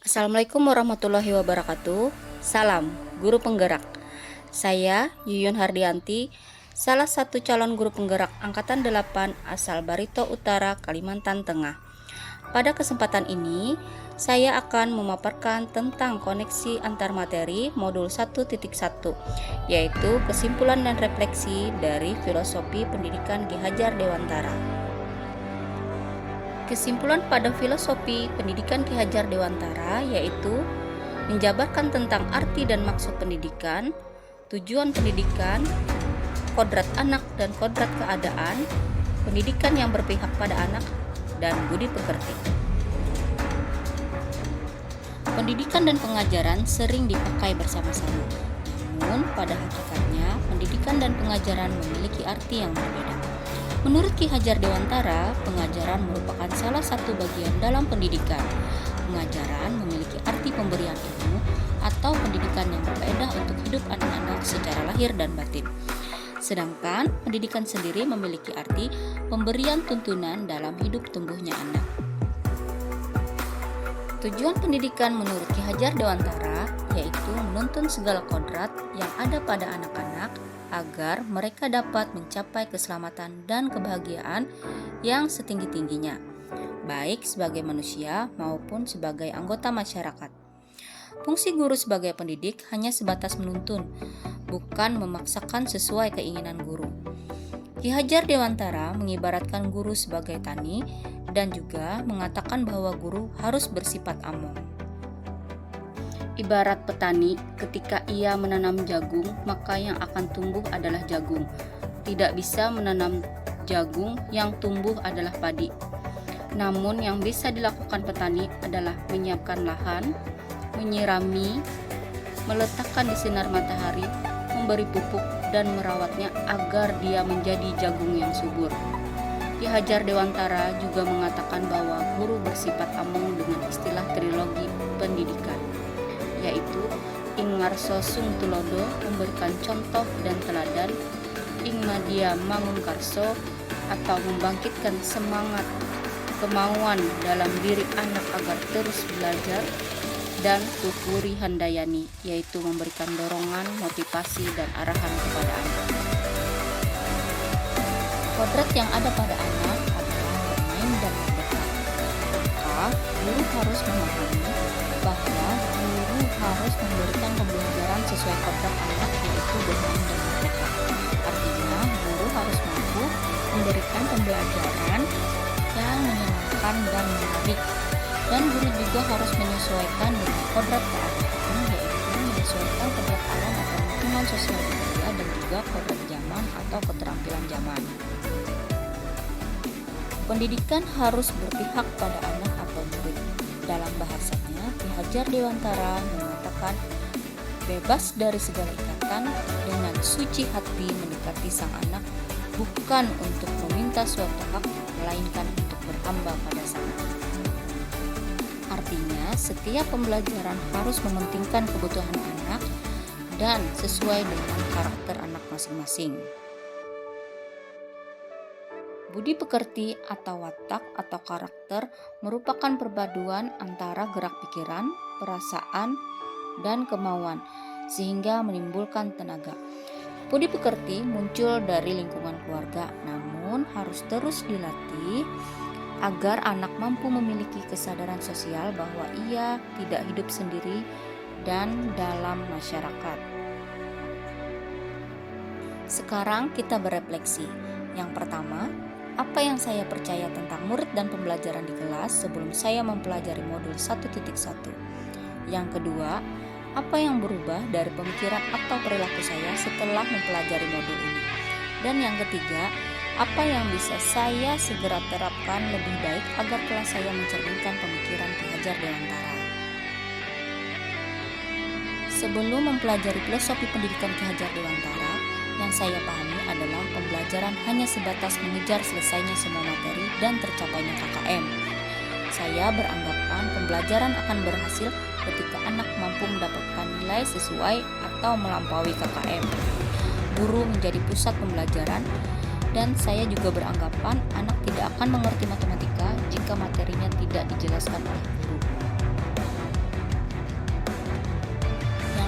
Assalamualaikum warahmatullahi wabarakatuh. Salam guru penggerak. Saya Yuyun Hardianti, salah satu calon guru penggerak angkatan 8 asal Barito Utara, Kalimantan Tengah. Pada kesempatan ini, saya akan memaparkan tentang koneksi antar materi modul 1.1, yaitu kesimpulan dan refleksi dari filosofi pendidikan Ki Hajar Dewantara. Kesimpulan pada filosofi pendidikan Ki Hajar Dewantara yaitu menjabarkan tentang arti dan maksud pendidikan, tujuan pendidikan, kodrat anak dan kodrat keadaan, pendidikan yang berpihak pada anak, dan budi pekerti. Pendidikan dan pengajaran sering dipakai bersama-sama, namun pada hakikatnya pendidikan dan pengajaran memiliki arti yang berbeda. Menurut Ki Hajar Dewantara, pengajaran merupakan salah satu bagian dalam pendidikan. Pengajaran memiliki arti pemberian ilmu atau pendidikan yang berfaedah untuk hidup anak-anak secara lahir dan batin. Sedangkan pendidikan sendiri memiliki arti pemberian tuntunan dalam hidup tumbuhnya anak. Tujuan pendidikan menurut Ki Hajar Dewantara yaitu menuntun segala kodrat yang ada pada anak-anak agar mereka dapat mencapai keselamatan dan kebahagiaan yang setinggi-tingginya, baik sebagai manusia maupun sebagai anggota masyarakat. Fungsi guru sebagai pendidik hanya sebatas menuntun, bukan memaksakan sesuai keinginan guru. Ki Hajar Dewantara mengibaratkan guru sebagai tani dan juga mengatakan bahwa guru harus bersifat among. Ibarat petani, ketika ia menanam jagung, maka yang akan tumbuh adalah jagung. Tidak bisa menanam jagung, yang tumbuh adalah padi. Namun yang bisa dilakukan petani adalah menyiapkan lahan, menyirami, meletakkan di sinar matahari, memberi pupuk, dan merawatnya agar dia menjadi jagung yang subur. Ki Hajar Dewantara juga mengatakan bahwa guru bersifat among dengan istilah trilogi pendidikan, yaitu ing ngarso sung tulodo, memberikan contoh dan teladan, ing madya mangungkarso, atau membangkitkan semangat kemauan dalam diri anak agar terus belajar, dan tuturi handayani, yaitu memberikan dorongan, motivasi, dan arahan kepada anak. Kodrat yang ada pada anak adalah bermain dan berdekat. Maka guru harus memahami bahwa guru harus memberikan pembelajaran sesuai kodrat anak, yaitu bermain dan berdekat. Artinya guru harus mampu memberikan pembelajaran yang menyenangkan dan menarik. Dan guru juga harus menyesuaikan dengan kodrat keadaan, yaitu menyesuaikan kodrat alam atau lingkungan sosial budaya dan juga kodrat zaman atau keterampilan zaman. Pendidikan harus berpihak pada anak atau murid. Dalam bahasanya, Ki Hajar Dewantara mengatakan bebas dari segala ikatan, dengan suci hati mendekati sang anak, bukan untuk meminta suatu hak, melainkan untuk berhamba pada sang anak. Artinya, setiap pembelajaran harus mementingkan kebutuhan anak dan sesuai dengan karakter anak masing-masing. Budi pekerti atau watak atau karakter merupakan perpaduan antara gerak pikiran, perasaan, dan kemauan sehingga menimbulkan tenaga. Budi pekerti muncul dari lingkungan keluarga, namun harus terus dilatih agar anak mampu memiliki kesadaran sosial bahwa ia tidak hidup sendiri dan dalam masyarakat. Sekarang kita berefleksi. Yang pertama, apa yang saya percaya tentang murid dan pembelajaran di kelas sebelum saya mempelajari modul 1.1? Yang kedua, apa yang berubah dari pemikiran atau perilaku saya setelah mempelajari modul ini? Dan yang ketiga, apa yang bisa saya segera terapkan lebih baik agar kelas saya mencerminkan pemikiran Ki Hajar Dewantara? Sebelum mempelajari filosofi pendidikan Ki Hajar Dewantara, yang saya pahami adalah pembelajaran hanya sebatas mengejar selesainya semua materi dan tercapainya KKM. Saya beranggapan pembelajaran akan berhasil ketika anak mampu mendapatkan nilai sesuai atau melampaui KKM. Guru menjadi pusat pembelajaran, dan saya juga beranggapan anak tidak akan mengerti matematika jika materinya tidak dijelaskan oleh guru.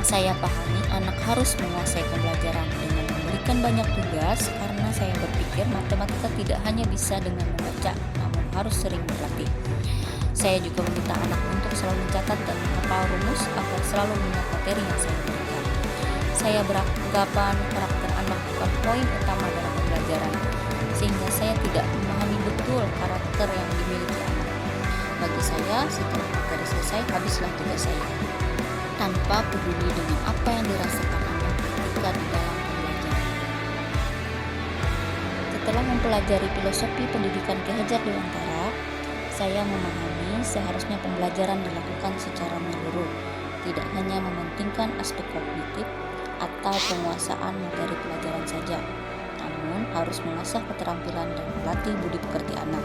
Saya pahami anak harus menguasai pembelajaran dengan memberikan banyak tugas karena saya berpikir matematika tidak hanya bisa dengan membaca, namun harus sering berlatih. Saya juga meminta anak untuk selalu mencatat dan menghafal rumus agar selalu mengingat materi yang saya berikan. Saya beranggapan karakter anak bukan poin utama dalam pembelajaran, sehingga saya tidak memahami betul karakter yang dimiliki anak. Bagi saya, setelah materi selesai, habislah tugas saya, tanpa peduli dengan apa yang dirasakan anak ketika di dalam pembelajaran. Setelah mempelajari filosofi pendidikan Ki Hajar Dewantara, saya memahami seharusnya pembelajaran dilakukan secara menyeluruh, tidak hanya mementingkan aspek kognitif atau penguasaan materi pelajaran saja, namun harus mengasah keterampilan dan melatih budi pekerti anak.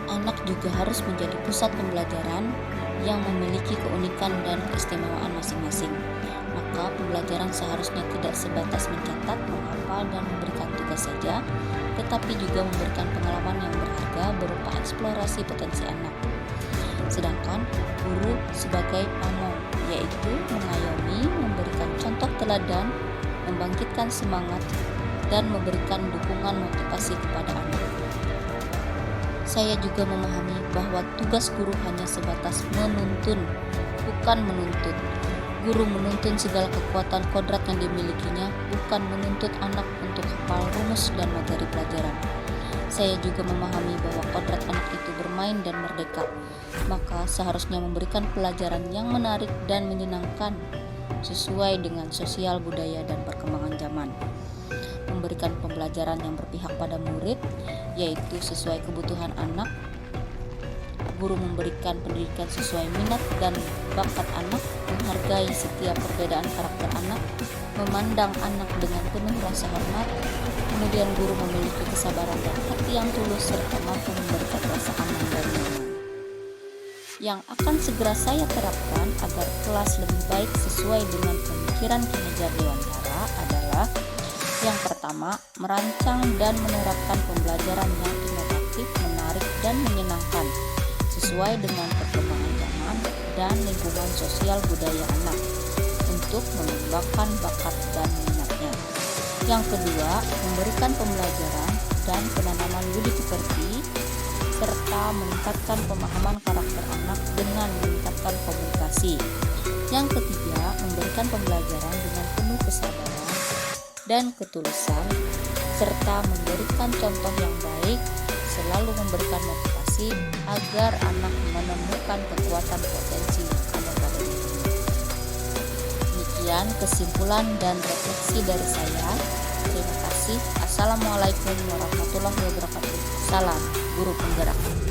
Anak juga harus menjadi pusat pembelajaran yang memiliki keunikan dan keistimewaan masing-masing. Maka pembelajaran seharusnya tidak sebatas mencatat, menghafal, dan memberikan tugas saja, tetapi juga memberikan pengalaman yang berharga berupa eksplorasi potensi anak. Sedangkan guru sebagai pamong, yaitu mengayomi, memberikan contoh teladan, membangkitkan semangat, dan memberikan dukungan motivasi kepada anak. Saya juga memahami bahwa tugas guru hanya sebatas menuntun, bukan menuntut. Guru menuntun segala kekuatan kodrat yang dimilikinya, bukan menuntut anak untuk hafal rumus dan materi pelajaran. Saya juga memahami bahwa kodrat anak itu bermain dan merdeka, maka seharusnya memberikan pelajaran yang menarik dan menyenangkan sesuai dengan sosial budaya dan perkembangan zaman. Memberikan pembelajaran yang berpihak pada murid, yaitu sesuai kebutuhan anak. Guru memberikan pendidikan sesuai minat dan bakat anak, menghargai setiap perbedaan karakter anak, memandang anak dengan penuh rasa hormat. Kemudian guru memiliki kesabaran dan hati yang tulus serta mampu memberikan rasa aman dan nyaman. Yang akan segera saya terapkan agar kelas lebih baik sesuai dengan pemikiran Ki Hajar Dewantara adalah: yang pertama, merancang dan menerapkan pembelajaran yang inovatif, menarik, dan menyenangkan sesuai dengan perkembangan zaman dan lingkungan sosial budaya anak untuk mengembangkan bakat dan minatnya. Yang kedua, memberikan pembelajaran dan penanaman budi pekerti serta meningkatkan pemahaman karakter anak dengan meningkatkan komunikasi. Yang ketiga, memberikan pembelajaran dengan penuh kesabaran dan ketulusan serta memberikan contoh yang baik, selalu memberikan motivasi agar anak menemukan kekuatan potensi yang ada pada dirinya. Demikian kesimpulan dan refleksi dari saya. Terima kasih. Assalamualaikum warahmatullahi wabarakatuh. Salam Guru Penggerak.